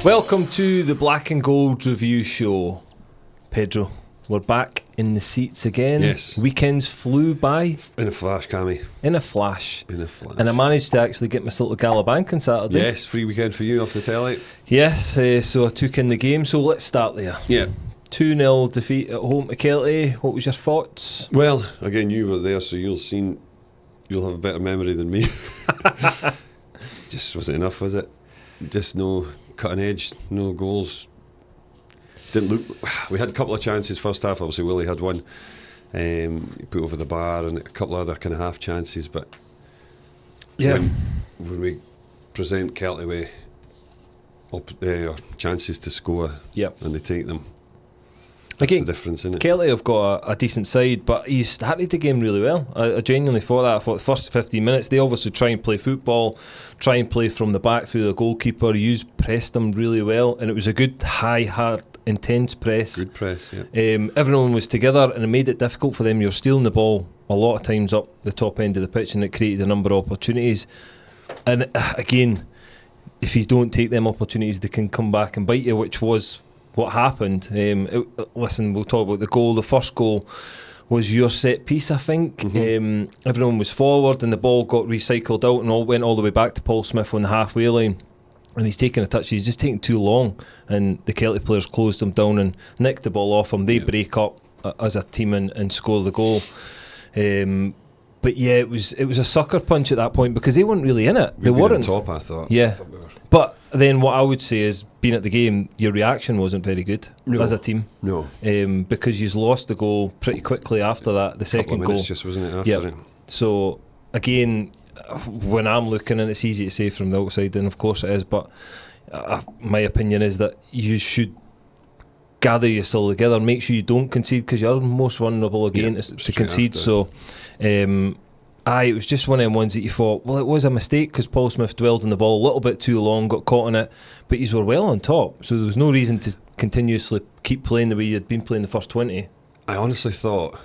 Welcome to the Black and Gold Review Show. Pedro, we're back in the seats again. Yes. Weekends flew by. In a flash, Cammy. In a flash. In a flash. And I managed to actually get myself to Galabank on Saturday. Yes, free weekend for you off the telly. Yes, so I took in the game. So let's start there. Yeah. 2-0 defeat at home to Kelty. What was your thoughts? Well, again, you were there, so you'll have a better memory than me. Just wasn't enough, was it? Just no cutting edge, no goals. Didn't look. We had a couple of chances first half. Obviously, Willie had one. He put over the bar, and a couple of other kind of half chances. But Yeah. when we present Kelty with chances to score, Yep. and they take them, that's Again, the difference, isn't it? Kelty have got a decent side, but he started the game really well. I genuinely thought that. I thought the first 15 minutes, they obviously try and play football, try and play from the back through the goalkeeper. Hughes pressed them really well, and it was a good, high, hard, intense press. Good press, yeah. Everyone was together, and it made it difficult for them. You're stealing the ball a lot of times up the top end of the pitch, and it created a number of opportunities. And again, if you don't take them opportunities, they can come back and bite you, which was what happened. Listen, we'll talk about the goal. The first goal was your set piece, I think. Mm-hmm. Everyone was forward and the ball got recycled out and went all the way back to Paul Smith on the halfway line. And he's taking a touch. He's just taking too long. And the Kelty players closed him down and nicked the ball off him. They break up as a team and score the goal. But yeah, it was a sucker punch at that point because they weren't really in it. They weren't on top, I thought. Yeah. I thought we were. But then what I would say is, being at the game, your reaction wasn't very good as a team. No. Because you've lost the goal pretty quickly after that, the second goal. Just wasn't it after Yep. it? So again, when I'm looking, and it's easy to say from the outside, and of course it is, but my opinion is that you should gather yourself together, make sure you don't concede, because you're most vulnerable again to concede. After. So it was just one of them ones that you thought, well, it was a mistake because Paul Smith dwelled on the ball a little bit too long, got caught in it, but you were well on top, so there was no reason to continuously keep playing the way you'd been playing the first 20. I honestly thought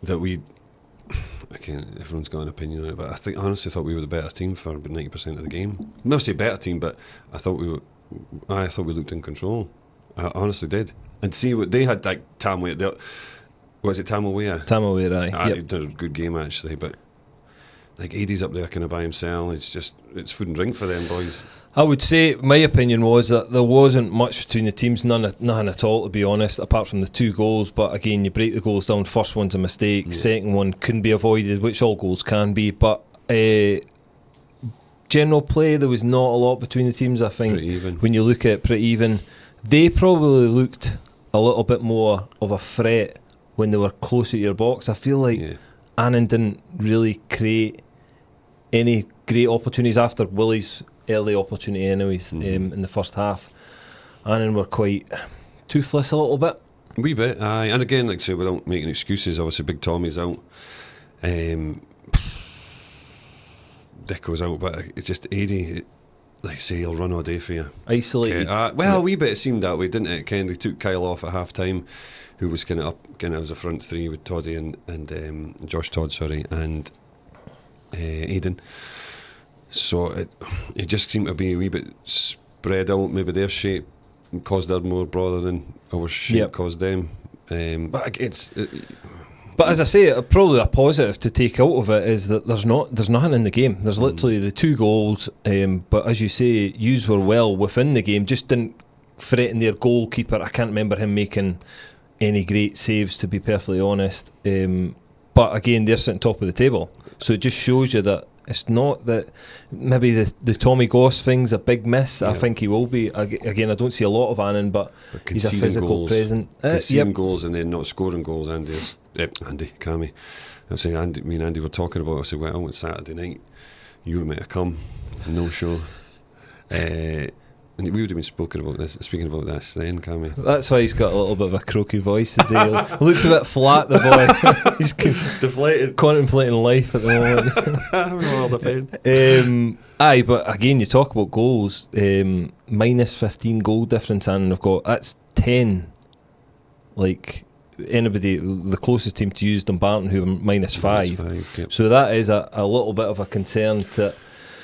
that everyone's got an opinion on it, but I honestly thought we were the better team for about 90% of the game. I'm not say better team, but I thought we looked in control. I honestly did. And see what they had, like Tamway. Was it Tamawea? Tamawea, aye. He did a good game actually, but like Eddie's up there kind of by himself. It's food and drink for them boys. I would say my opinion was that there wasn't much between the teams, nothing at all, to be honest, apart from the 2 goals. But again, you break the goals down. First one's a mistake, second one couldn't be avoided, which all goals can be. But general play, there was not a lot between the teams. I think Pretty even. when you look at it, pretty even. They probably looked a little bit more of a threat when they were closer to your box. I feel like Annan didn't really create any great opportunities after Willie's early opportunity anyways. In the first half. Annan were quite toothless a little bit. A wee bit, aye. And again, like I say, without making excuses, obviously Big Tommy's out. Dicko's out, but it's just Eddie, like I say, he'll run all day for you. Isolated. A wee bit it seemed that way, didn't it? Kennedy took Kyle off at half time, who was kind of up, kind of as a front three with Toddy and Josh Todd, and Aiden. So it just seemed to be a wee bit spread out. Maybe their shape caused us more rather than our shape caused them. But as I say, probably a positive to take out of it is that there's nothing in the game. There's literally the 2 goals. But as you say, yous were well within the game. Just didn't threaten their goalkeeper. I can't remember him making any great saves, to be perfectly honest. But again, they're sitting top of the table, so it just shows you that it's not that maybe the Tommy Goss thing's a big miss. I think he will be. Again, I don't see a lot of Annan, but he's a physical presence. Conceding goals and then not scoring goals. Cammy. I was saying, me and Andy were talking about it. I said, well, I went Saturday night. You were meant to come. No show. And we would have been speaking about this then, Cammy. That's why he's got a little bit of a croaky voice today. He looks a bit flat, the boy. He's deflated, contemplating life at the moment. Aye, but again, you talk about goals. Minus 15 goal difference, and I've got that's 10. Like anybody, the closest team to use Dumbarton, who are minus 5. Yep. So that is a little bit of a concern that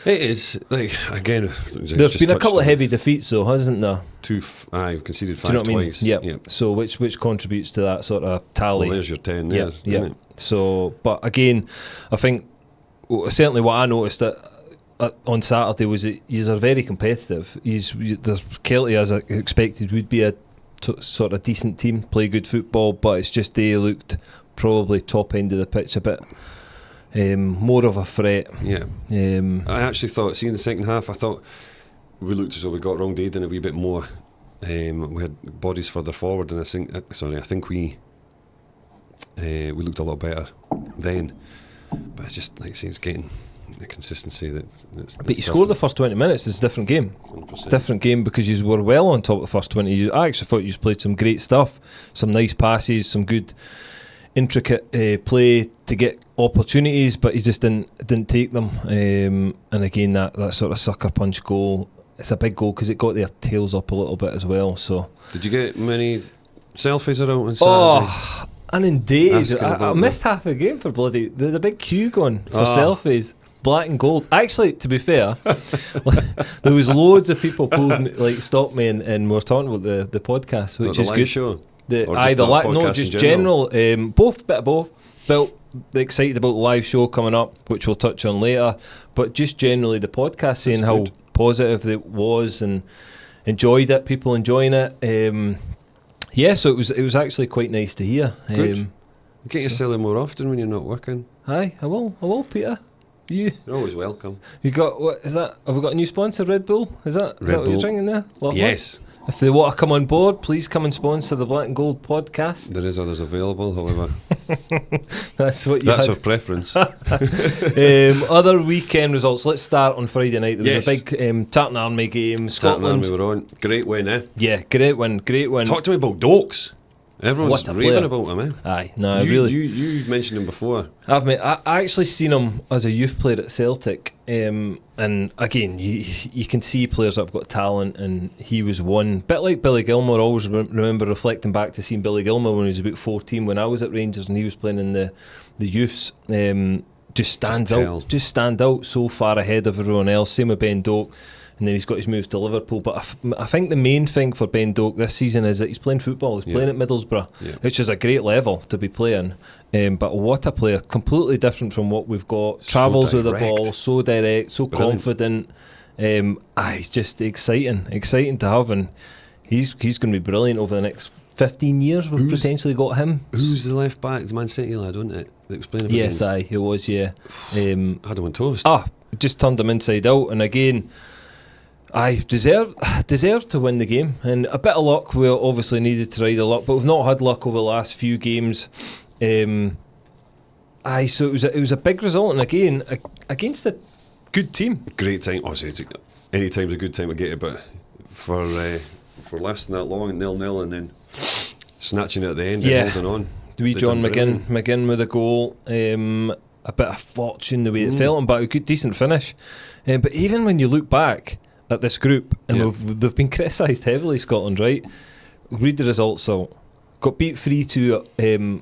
It is, like, again, there's been a couple of heavy defeats though, hasn't there? We've conceded 5 Do you know what twice. I mean? Yep. So which contributes to that sort of tally. Well, there's your 10 there. Yeah. So, but again, I think certainly what I noticed on Saturday was that you are very competitive. There's Kelty, as I expected, would be a sort of decent team, play good football, but it's just they looked probably top end of the pitch a bit. More of a threat. Yeah. I actually thought, see in the second half, I thought we looked as though we got wronged Aiden a wee bit more. We had bodies further forward, and I think we looked a lot better then. But it's just like I say, it's getting the consistency that's but you scored the first 20 minutes. It's a different game. 100%. It's a different game because you were well on top of the first 20. I actually thought you played some great stuff, some nice passes, some good intricate play to get opportunities, but he just didn't take them. And again, that sort of sucker punch goal, it's a big goal because it got their tails up a little bit as well. So did you get many selfies around on Saturday? Oh, inundated. I missed half the game for bloody the big queue going for selfies. Black and gold. Actually, to be fair, there was loads of people stopped me and were talking about the podcast, which is good. Show? Just general. Both, bit of both. Felt excited about the live show coming up, which we'll touch on later. But just generally the podcast, saying how positive it was and enjoyed it. People enjoying it. So it was actually quite nice to hear. Good. Get your silly more often when you're not working. Aye, I will, Peter. You're always welcome. You got, what is that? Have we got a new sponsor, Red Bull? Is that what you're drinking there? Lovely. Yes. If they want to come on board, please come and sponsor the Black and Gold podcast. There is others available, however. That's our preference. Other weekend results. Let's start on Friday night. There was a big Tartan Army game. Scotland. Tartan Army were on. Great win, eh? Yeah, great win. Talk to me about Dokes. Everyone's raving about him, eh? Aye, no, you mentioned him before. I actually seen him as a youth player at Celtic, and again, you can see players that have got talent, and he was one. Bit like Billy Gilmour. I always remember reflecting back to seeing Billy Gilmour when he was about 14 when I was at Rangers and he was playing in the youths. Just stand out so far ahead of everyone else. Same with Ben Doak. And then he's got his move to Liverpool. But I think the main thing for Ben Doak this season is that he's playing football. He's playing at Middlesbrough, which is a great level to be playing. But what a player. Completely different from what we've got. Travels with the ball, so direct, so confident. It's just exciting to have. And he's going to be brilliant over the next 15 years. We've potentially got him. Who's the left back? It's Man City lad, wasn't it? That was playing yes, he was, yeah. Had him on toast. Just turned him inside out. And again, I deserve to win the game, and a bit of luck. We obviously needed to ride a luck, but we've not had luck over the last few games. So it was a big result, and again against a good team. Great time. Any time's a good time to get it, but for lasting that long and 0-0 and then snatching it at the end and holding on. John McGinn with a goal. A bit of fortune the way it felt him, but a good decent finish. But even when you look back at this group, and they've been criticised heavily, Scotland, right? Read the results. So got beat 3-2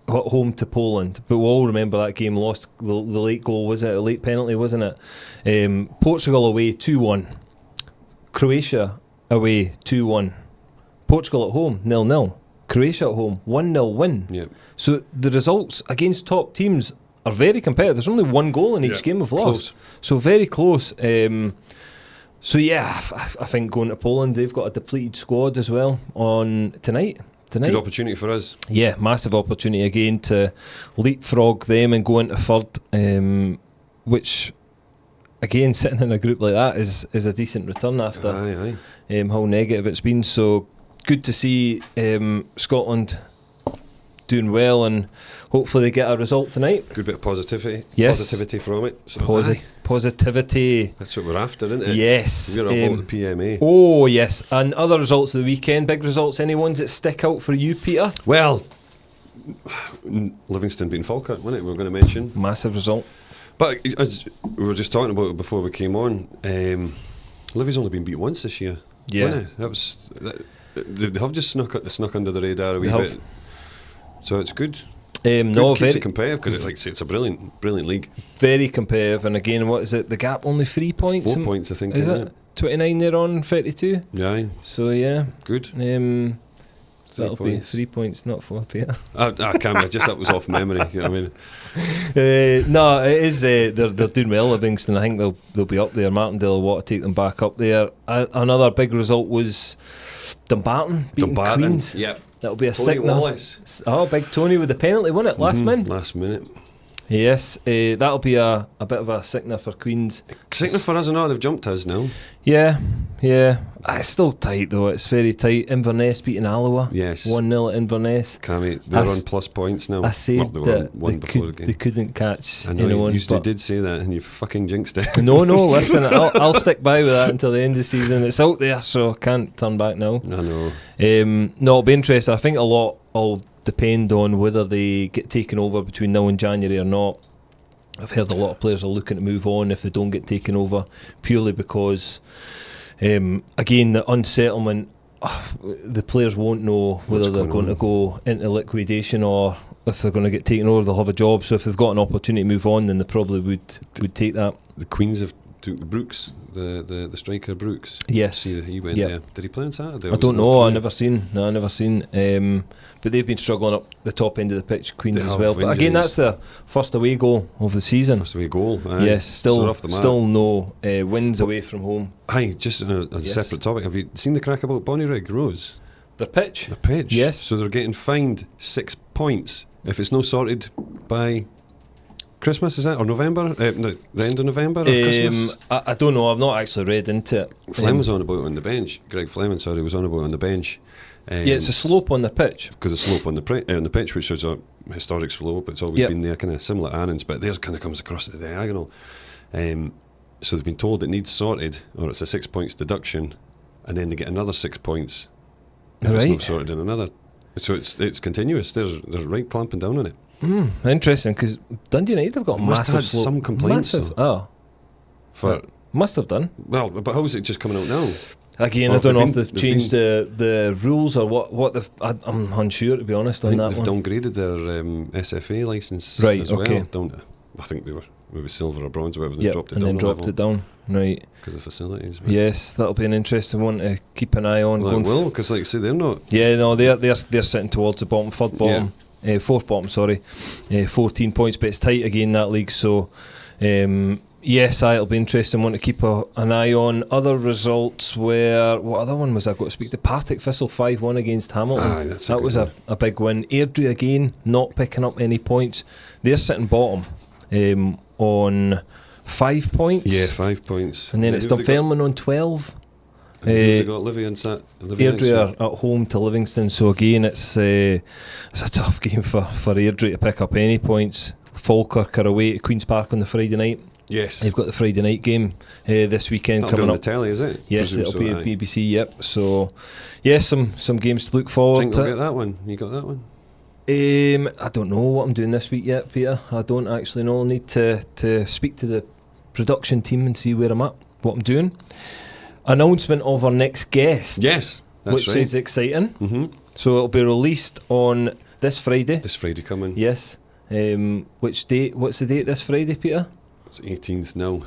at home to Poland, but we'll all remember that game. Lost the late goal, was it? A late penalty, wasn't it? Portugal away 2-1. Croatia away 2-1. Portugal at home 0-0. Croatia at home 1-0 win. Yep. So the results against top teams are very competitive. There's only one goal in each game we've lost. So very close. I think going to Poland, they've got a depleted squad as well on tonight. Good opportunity for us. Yeah, massive opportunity again to leapfrog them and go into third, which again, sitting in a group like that is a decent return after how negative it's been. So good to see Scotland doing well, and hopefully they get a result tonight. Good bit of positivity. Yes. Positivity from it. So positivity. That's what we're after, isn't it? Yes. We're about the PMA. Oh, yes. And other results of the weekend, big results. Any ones that stick out for you, Peter? Well, Livingston beating Falkirk, wasn't it? We were going to mention. Massive result. But as we were just talking about it before we came on, Livy's only been beat once this year. Yeah. They have just snuck under the radar a wee bit. So it's good. No, keeps very it competitive because, like I say, it's a brilliant league. very competitive. And again, what is it? The gap only 3 points. 4 points, I think. Is isn't it 29? They're on 32. Yeah, So yeah, good. That'll be 3 points, not 4, Peter. Cammy, that was off memory. You know what I mean? No, it is. They're doing well, Livingston. I think they'll be up there. Martindale will want to take them back up there. Another big result was Dumbarton beating Queens. Yep. That'll be a Tony sickener. Wallace. Oh, big Tony with the penalty, wasn't it? Last minute. Yes, that'll be a bit of a sickener for Queens. Sickener for us or not? They've jumped us now. Yeah. It's still tight though. It's very tight. Inverness beating Alloa. Yes. 1-0 at Inverness. Cammy, they're on plus points now. I said they were that on one before the game. they couldn't catch I know anyone. you did say that, and you fucking jinxed it. No, listen, I'll stick by with that until the end of the season. It's out there, so I can't turn back now. I know. No, it'll be interesting. I think a lot will depend on whether they get taken over between now and January or not. I've heard a lot of players are looking to move on if they don't get taken over, purely because again, the unsettlement, the players won't know whether they're going to go into liquidation or if they're going to get taken over. They'll have a job, so if they've got an opportunity to move on, then they probably would take that. The Queens have took Brooks, the striker Brooks. Yes, see that he went there. Did he play on Saturday? I don't know. I never seen. But they've been struggling up the top end of the pitch, Queens as well. But again, that's their first away goal of the season. First away goal. Yes, still no wins away from home. Hi, just on a separate topic. Have you seen the crack about Bonnyrigg Rose? The pitch. The pitch. Yes. So they're getting fined 6 points if it's not sorted by Christmas, is that, or November? The end of November or Christmas? I don't know. I've not actually read into it. Flem was on about it on the bench. Greg Fleming, was on about it on the bench. It's a slope on the pitch. Because a slope on the pitch, which is a historic slope. It's always been there, kind of similar to Annan's, but theirs kind of comes across the diagonal. So they've been told it needs sorted, or it's a 6 points deduction, and then they get another 6 points if it's not sorted in another. So it's continuous. They're right clamping down on it. Interesting, because Dundee United have got massive had some complaints. Must have done. Well, but how is it just coming out now? Again, I don't know if they've changed the rules or what they've. I'm unsure, to be honest, on that they've one. Downgraded their SFA licence as well. I think they were maybe silver or bronze or whatever. They dropped it down. Right. Because of facilities. Right? Yes, that'll be an interesting one to keep an eye on. Well, it will, because like I say, they're not. Yeah, no, they're sitting towards the bottom, third bottom. Yeah. Fourth bottom, 14 points, but it's tight again, that league, so yes, it'll be interesting one to keep an eye on. Other results were, what other one was I got to speak to? Partick Thistle 5-1 against Hamilton. That was a big win. Airdrie again not picking up any points. They're sitting bottom on 5 points. Yeah, 5 points. And then it's Dunfermline on 12. They got Airdrie are at home to Livingston, so again it's a tough game for Airdrie to pick up any points. Falkirk are away to Queen's Park on the Friday night. Yes, they've got the Friday night game this weekend coming up. The telly, is it? Yes, it'll be at BBC. Yep. So yes, some games to look forward to. Get that one. You got that one? I don't know what I'm doing this week yet, Peter. I don't actually know. I need to speak to the production team and see where I'm at, what I'm doing. Announcement of our next guest. Yes, that's which is exciting. Mm-hmm. So it'll be released on this Friday. This Friday coming. Yes. Which date? What's the date this Friday, Peter? It's 18th now.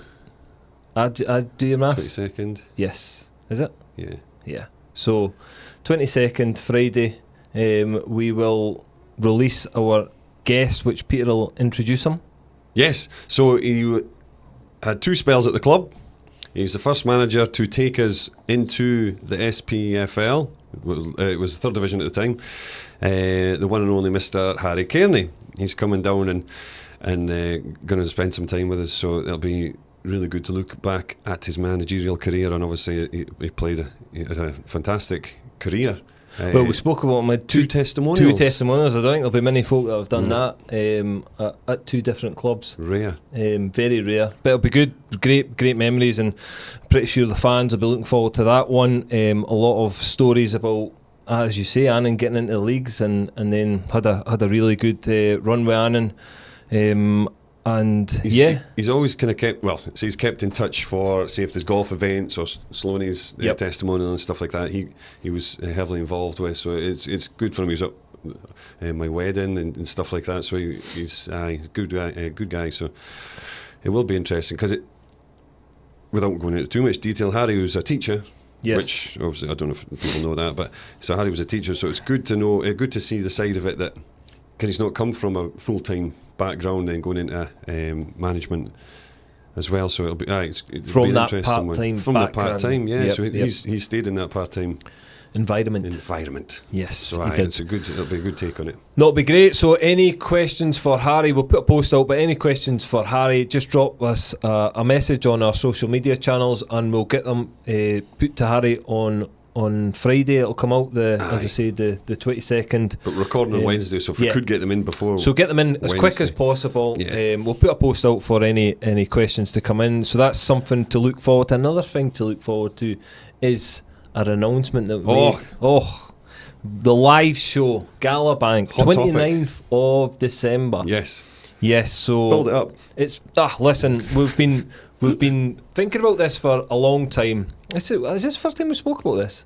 I do your maths. 22nd. Yes. Is it? Yeah. Yeah. So 22nd Friday, we will release our guest, which Peter will introduce him. Yes. So he had 2 spells at the club. He was the first manager to take us into the SPFL. It was the 3rd division at the time. The one and only Mr. Harry Kearney. He's coming down and going to spend some time with us. So it'll be really good to look back at his managerial career. And obviously he had a fantastic career. Well, we spoke about him with two testimonials. I don't think there'll be many folk that have done that at 2 different clubs. Rare. Very rare. But it'll be good. Great memories, and I'm pretty sure the fans will be looking forward to that one. A lot of stories about, as you say, Annan getting into the leagues and then had a really good run with Annan. And he's always kind of he's kept in touch for, say, if there's golf events or Sloanie's testimonial and stuff like that. He was heavily involved with, so it's good for him. He was my wedding and stuff like that. So he's a good guy. So it will be interesting because without going into too much detail, Harry was a teacher. Yes. Which obviously I don't know if people know that, but so Harry was a teacher. So it's good to know, good to see the side of it that he's not come from a full-time background and going into management as well. So it'll be from be an that interesting part-time one. From the part-time, yeah. Yep, so he's stayed in that part-time environment. Yes, so it'll be a good take on it. No, it'll be great. So any questions for Harry, we'll put a post out, but any questions for Harry, just drop us a message on our social media channels and we'll get them put to Harry on Friday. It'll come out as I say, the 22nd. But recording on Wednesday, so if we could get them in before, so get them in as quick as possible. We'll put a post out for any questions to come in. So that's something to look forward to. Another thing to look forward to is our announcement that we made. The live show, Gala Bank, 29th of December. Yes. So build it up. It's listen, we've been thinking about this for a long time. Is this the first time we spoke about this?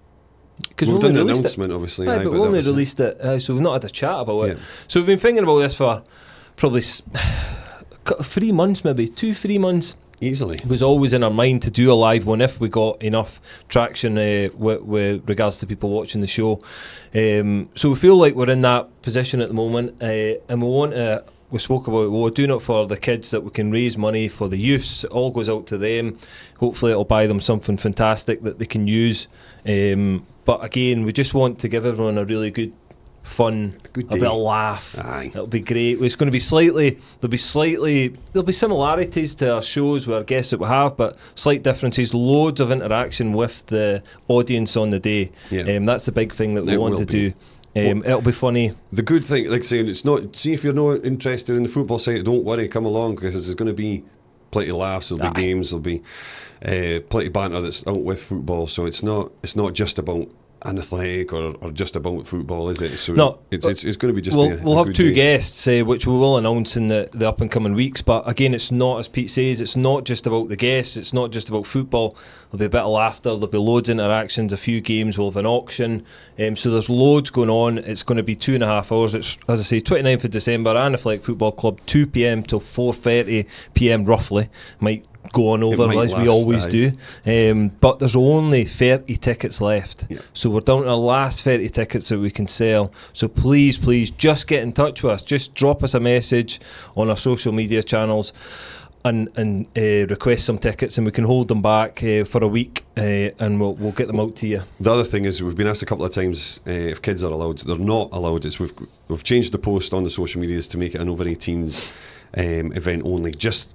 Because we've done an announcement, obviously. But we only released it, so we've not had a chat about it. So we've been thinking about this for probably 3 months, maybe 2-3 months. Easily. It was always in our mind to do a live one if we got enough traction with regards to people watching the show. So we feel like we're in that position at the moment, and we spoke about we're doing it for the kids, that we can raise money for the youths. It all goes out to them. Hopefully it'll buy them something fantastic that they can use. But again, we just want to give everyone a really good, fun, a bit of laugh. It'll be great. It's going to be there'll be similarities to our shows with our guests that we have, but slight differences. Loads of interaction with the audience on the day. That's the big thing that we want to do. It'll be funny. The good thing, like saying, it's not. See, if you're not interested in the football side, don't worry, come along, because there's going to be plenty of laughs. There'll be games. There'll be plenty of banter that's out with football. So it's not just about Annan Athletic or just about football, is it? So no, it's going to be we'll have 2 guests, which we will announce in the up and coming weeks. But again, it's not, as Pete says, it's not just about the guests. It's not just about football. There'll be a bit of laughter. There'll be loads of interactions. A few games. We'll have an auction. So there's loads going on. It's going to be 2.5 hours. It's, as I say, 29th of December. Annan Athletic Football Club, 2 p.m. till 4:30 p.m. roughly. Might go on over as we always do, but there's only 30 tickets left, so we're down to the last 30 tickets that we can sell. So please just get in touch with us. Just drop us a message on our social media channels and request some tickets, and we can hold them back for a week, and we'll get them out to you. The other thing is, we've been asked a couple of times if kids are allowed. They're not allowed. We've changed the post on the social medias to make it an over 18s event only, just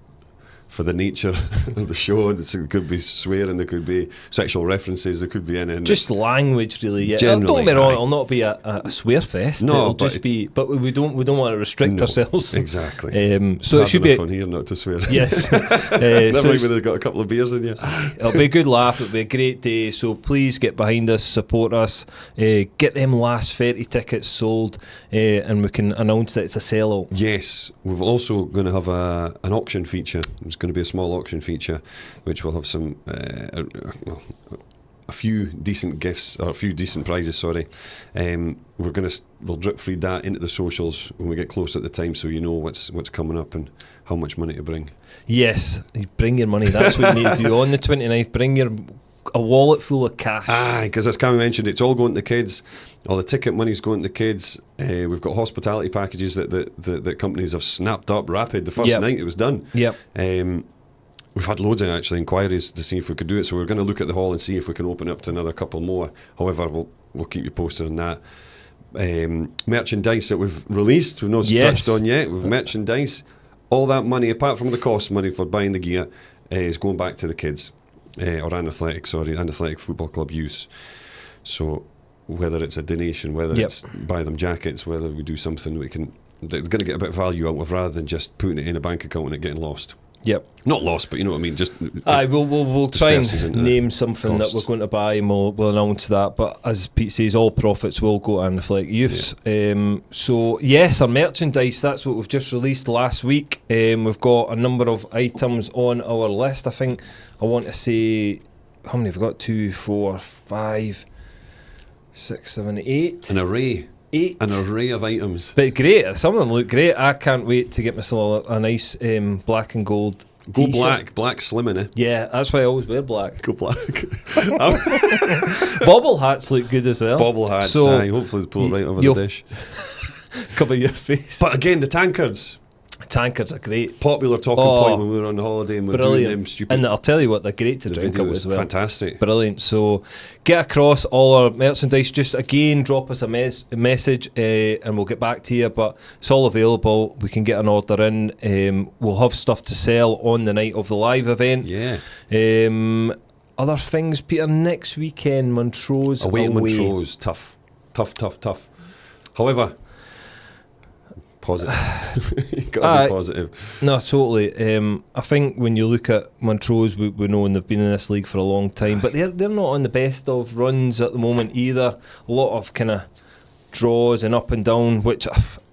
for the nature of the show. It could be swearing, there could be sexual references, there could be anything. Just language, really. Yeah. Generally, don't get me wrong, it'll not be a swear fest. No, it'll just be. But we don't want to restrict ourselves. Exactly. So it should be fun here not to swear. Yes. Never mind when they've got a couple of beers in you. It'll be a good laugh. It'll be a great day. So please get behind us, support us, get them last 30 tickets sold, and we can announce that it's a sellout. Yes, we're also going to have an auction feature. It's going to be a small auction feature, which will have some a few decent gifts, or a few decent prizes. Sorry, we'll drip feed that into the socials when we get close at the time, so you know what's coming up and how much money to bring. Yes, bring your money. That's what you need to do on the 29th. Bring a wallet full of cash. Because as Cammy mentioned, it's all going to kids. All the ticket money's going to kids. We've got hospitality packages that companies have snapped up rapid. The first night it was done. We've had loads of actually inquiries to see if we could do it, so we're going to look at the hall and see if we can open up to another couple more. However, we'll keep you posted on that. Merchandise that we've released, we've not touched on yet. We've merchandise. All that money, apart from the cost money for buying the gear, is going back to the kids, or Annan Athletic Football Club use. So whether it's a donation, whether it's buy them jackets, whether we do something they're going to get a bit of value out of, rather than just putting it in a bank account and it getting lost. Not lost, but you know what I mean. Just we'll try and name something that we're going to buy, and we'll announce that. But as Pete says, all profits will go to Annan Athletic Youths. So yes, our merchandise, that's what we've just released last week. We've got a number of items on our list. I think I want to say, how many have we got? 2, 4, 5, 6, 7, 8. An array. 8. An array of items. But great. Some of them look great. I can't wait to get myself a nice black and gold Go t-shirt. black slimming, eh? Yeah, that's why I always wear black. Go black. Bobble hats look good as well. Bobble hats, So, aye. Hopefully they pull it right over the dish. Cover your face. But again, the tankards. Tankards are great. Popular talking point when we were on holiday and we were doing them stupid. And I'll tell you what, they're great to the drink video out was as well. fantastic. Brilliant. So get across all our merchandise. Just again, drop us a message and we'll get back to you. But it's all available. We can get an order in. We'll have stuff to sell on the night of the live event. Yeah. Other things, Peter, next weekend, Montrose Away at Montrose. Tough. However, positive. You've got to be positive. No, totally. I think when you look at Montrose, we know, and they've been in this league for a long time, but they're not on the best of runs at the moment either. A lot of kind of draws and up and down, which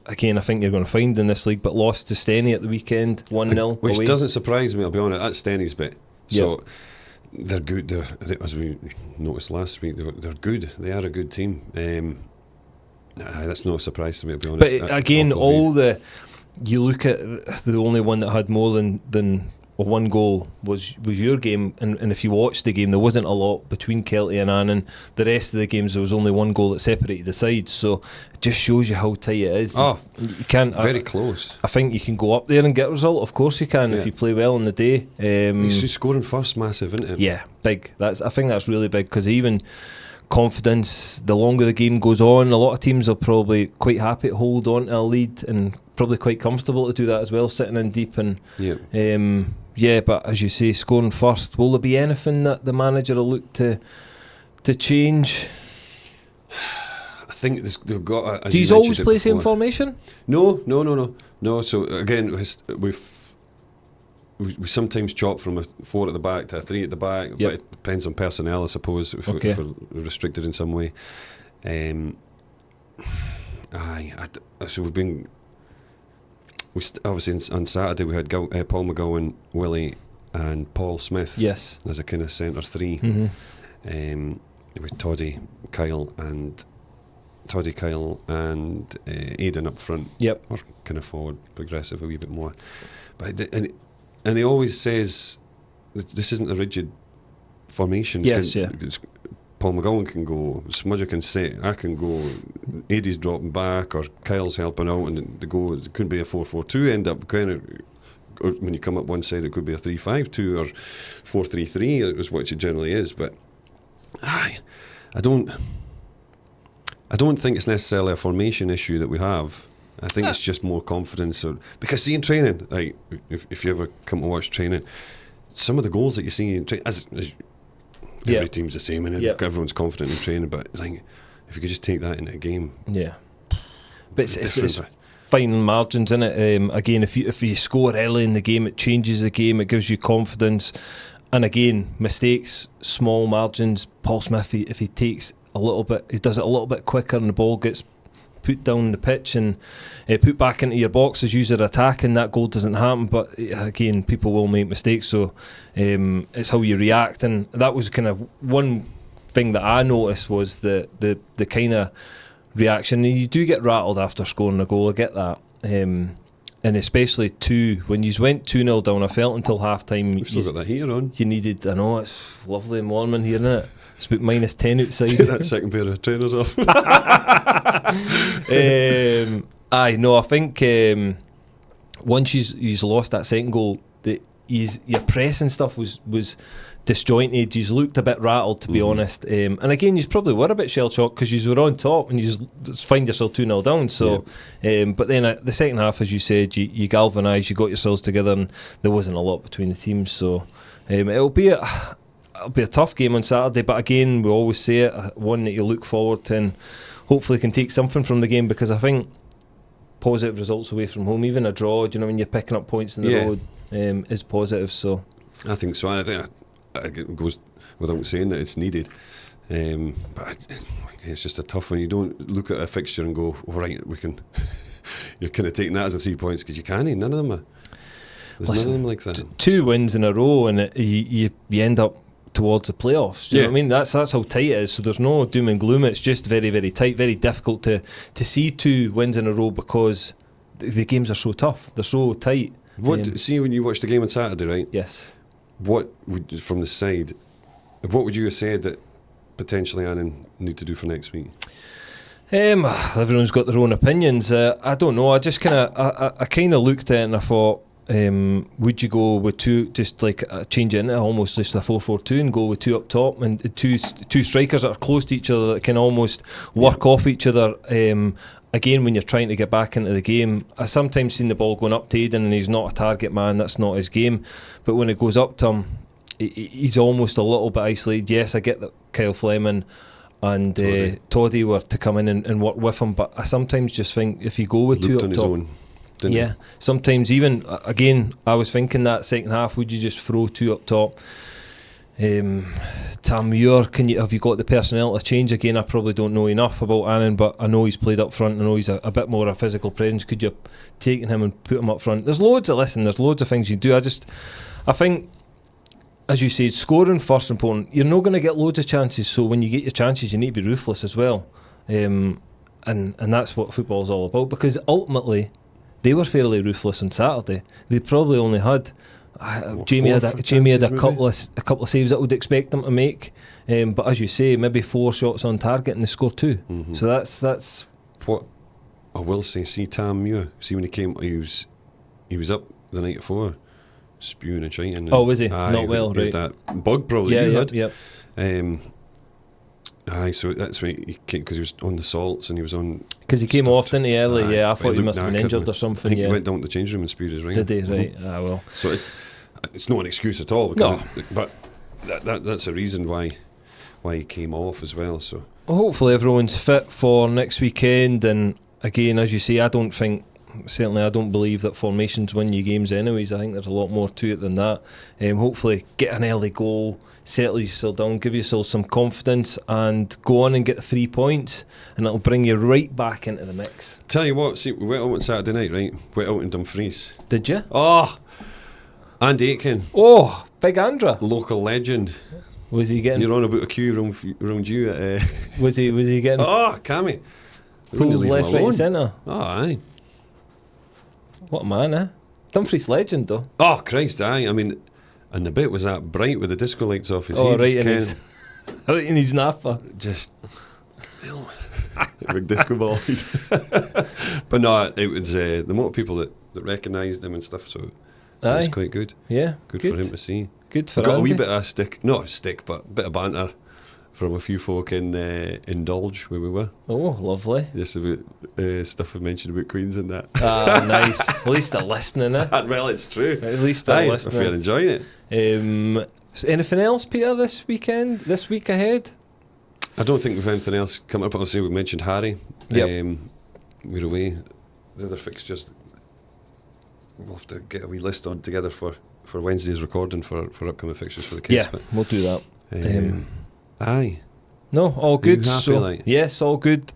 again I think you're going to find in this league. But lost to Steny at the weekend, 1-0 which away. Doesn't surprise me. I'll be honest. That's Steny's bit. So they're good. As we noticed last week, they're good. They are a good team. That's no surprise to me, to be honest. But again, you look at the only one that had more than one goal was your game, and if you watched the game, there wasn't a lot between Kelty and Annan. The rest of the games, there was only one goal that separated the sides, so it just shows you how tight it is. You can't. Very close. I think you can go up there and get a result. Of course you can if you play well on the day. Scoring first, massive, isn't it? Yeah, big. I think that's really big, because even confidence, the longer the game goes on, a lot of teams are probably quite happy to hold on to a lead and probably quite comfortable to do that as well, sitting in deep. And but as you say, scoring first, will there be anything that the manager will look to change? I think they've got. Do you always play same formation? No. So again, we sometimes chop from a 4 at the back to a 3 at the back, but it depends on personnel, I suppose, if we're restricted in some way. So we've been. Obviously on Saturday we had Paul McGowan, Willie, and Paul Smith. Yes. As a kind of centre 3. Mm-hmm. With Toddy, Kyle, and Aidan up front. Yep. Or kind of forward, progressive a wee bit more. But and he always says this isn't a rigid formation. Yes, Paul McGowan can go, Smudger can sit, I can go, Eddie's dropping back, or Kyle's helping out, and the go. It could be a 4-4-2 end up kind of. Or when you come up one side, it could be a 3-5-2 or 4-3-3 is what it generally is. But I don't think it's necessarily a formation issue that we have. I think it's just more confidence. Because see in training, like if you ever come to watch training, some of the goals that you see in training, as every team's the same, and everyone's confident in training. But like, if you could just take that into a game, but it's fine margins in it. Again, if you score early in the game, it changes the game. It gives you confidence. And again, mistakes, small margins. Paul Smith, if he takes a little bit, he does it a little bit quicker, and the ball gets put down the pitch and put back into your box as user attack, and that goal doesn't happen. But again, people will make mistakes, so it's how you react. And that was kind of one thing that I noticed, was the kind of reaction. And you do get rattled after scoring a goal, I get that. And especially when you went 2-0 down, I felt until half time we've still got that heater on. You needed, I know, it's lovely and warm in here, isn't it? It's about -10 outside. Take that second pair of trainers off. I think once you've lost that second goal, your pressing stuff was disjointed. You looked a bit rattled, to be honest. And again, you probably were a bit shell-shocked because you were on top and you just find yourself 2-0 down. So, but then the second half, as you said, you galvanised, you got yourselves together, and there wasn't a lot between the teams. So it'll be a tough game on Saturday. But again, we always say it, one that you look forward to, and hopefully can take something from the game, because I think positive results away from home, even a draw, when you're picking up points in the road, is positive. So I think so. I think it goes without saying that it's needed, but it's just a tough one. You don't look at a fixture and go, all right, we can. You're kind of taking that as a 3 points, because you can't. None of them are. There's none of them like that. 2 wins in a row, and you end up towards the playoffs. Do you know what I mean? That's how tight it is. So there's no doom and gloom. It's just very, very tight, very difficult to see 2 wins in a row because the games are so tough. They're so tight. See, when you watched the game on Saturday, right? Yes. What would, from the side, what would you have said that potentially Annan need to do for next week? Everyone's got their own opinions. I don't know. I just kind of looked at it and I thought, would you go with 2, just like change it into almost just a 4-4-2 and go with 2 up top and two strikers that are close to each other that can almost work off each other? Again, when you're trying to get back into the game, I sometimes seen the ball going up to Aiden and he's not a target man. That's not his game. But when it goes up to him, he's almost a little bit isolated. Yes, I get that Kyle Fleming and Toddy were to come in and work with him, but I sometimes just think if you go with 2 up top, sometimes even again I was thinking that second half, would you just throw 2 up top? Tam Muir, have you got the personnel to change? Again, I probably don't know enough about Annan, but I know he's played up front. I know he's a bit more a physical presence. Could you have taken him and put him up front? There's loads of things you do. I think, as you said, scoring first important. You're not going to get loads of chances, so when you get your chances, you need to be ruthless as well. And that's what football is all about, because ultimately they were fairly ruthless on Saturday. They probably only had Jamie had a couple of saves that would expect them to make, but as you say, maybe 4 shots on target and they scored 2. Mm-hmm. So that's what I will say. See Tam Muir. See when he came, he was up the night before, spewing and shouting. Oh, was he? Not well, right? That bug probably. Yep. So that's why he came, because he was on the salts and he was on. Because he came off, didn't he, early? I thought he must have been injured or something. I think he went down to the change room and spewed his ring. Did he? Right. Well. So it's not an excuse at all. Because but that's a reason why he came off as well. So hopefully everyone's fit for next weekend. And again, as you say, I don't believe that formations win you games anyways. I think there's a lot more to it than that. Hopefully get an early goal, settle yourself down, give yourself some confidence and go on and get the 3 points, and it'll bring you right back into the mix. Tell you what, see, we went out on Saturday night, right? Went out in Dumfries. Did you? Oh, Andy Aitken. Oh, big Andra. Local legend. Was he getting... You're on about a queue around you at... Was he getting... Oh, Cammy. Pulled left, right and centre. Oh, aye. What a man, eh? Dumfries legend, though. Oh, Christ, aye. I mean, and the bit was that bright with the disco lights off his head. Right in his napper. Just... big disco ball. But no, it was the more people that recognised him and stuff, so it was quite good. Yeah. Good for him to see. Good for got Andy. a wee bit of not a stick, but a bit of banter from a few folk in Indulge where we were. Oh, lovely. Just about stuff we mentioned about Queens and that. Ah, nice. At least they're listening, eh? Well, it's true. At least they're listening. If you're enjoying it. So anything else, Peter, this week ahead? I don't think we've anything else coming up. Obviously, we mentioned Harry. Yep. We're away. The other fixtures, we'll have to get a wee list on together for Wednesday's recording for upcoming fixtures for the kids. Yeah, we'll do that. Aye. No, all good. Are you happy, yes, all good.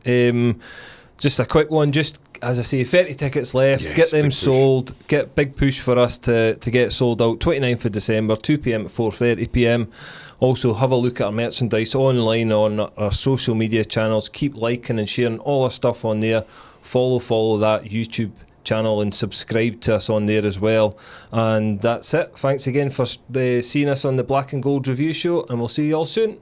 Just a quick one. Just as I say, 30 tickets left. Yes, get them sold. Get big push for us to get sold out. 29th of December, 2 p.m. at 4:30 p.m. Also, have a look at our merchandise online on our social media channels. Keep liking and sharing all our stuff on there. Follow that YouTube channel and subscribe to us on there as well. And that's it. Thanks again for seeing us on the Black and Gold Review Show, and we'll see you all soon.